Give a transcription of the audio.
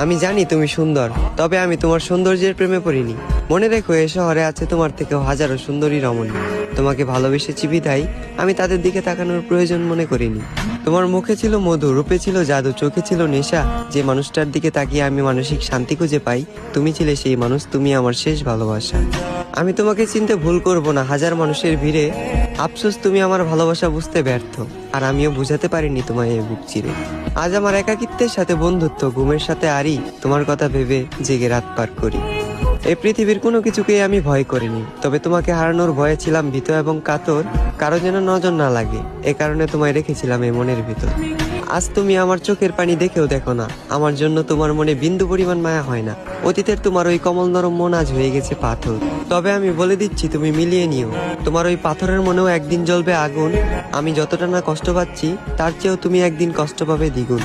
আমি জানি তুমি সুন্দর, তবে আমি তোমার সৌন্দর্যের প্রেমে পড়িনি। মনে রেখো, এ শহরে আছে তোমার থেকেও হাজারো সুন্দরী রমণী। তোমাকে ভালোবেসেছি বিধায় আমি তাদের দিকে তাকানোর প্রয়োজন মনে করিনি। তোমার মুখে ছিল মধু, রূপে ছিল জাদু, চোখে ছিল নেশা। যে মানুষটার দিকে তাকিয়ে আমি মানসিক শান্তি খুঁজে পাই, তুমি ছিলে সেই মানুষ। তুমি আমার শেষ ভালোবাসা। আমি তোমাকে চিনতে ভুল করব না হাজার মানুষের ভিড়ে। আফসোস, তুমি আমার ভালোবাসা বুঝতে ব্যর্থ, আর আমিও বুঝাতে পারিনি তোমায় এই বুক চিরে। আজ আমার একাকিত্বের সাথে বন্ধুত্ব, ঘুমের সাথে আরি, তোমার কথা ভেবে জেগে রাত পার করি। এই পৃথিবীর কোনো কিছুকেই আমি ভয় করিনি, তবে তোমাকে হারানোর ভয়ে ছিলাম ভীত এবং কাতর। কারো যেন নজর না লাগে, এ কারণে তোমায় রেখেছিলাম এই মনের ভিতর। আজ তুমি আমার চোখের পানি দেখেও দেখো না, আমার জন্য তোমার মনে বিন্দু পরিমাণ মায়া হয় না। অতীতের তোমার ওই কমল নরম মন আজ হয়ে গেছে পাথর। তবে আমি বলে দিচ্ছি, তুমি মিলিয়ে নিও, তোমার ওই পাথরের মনেও একদিন জ্বলবে আগুন। আমি যতটা না কষ্ট পাচ্ছি, তার চেয়েও তুমি একদিন কষ্ট পাবে দ্বিগুণ।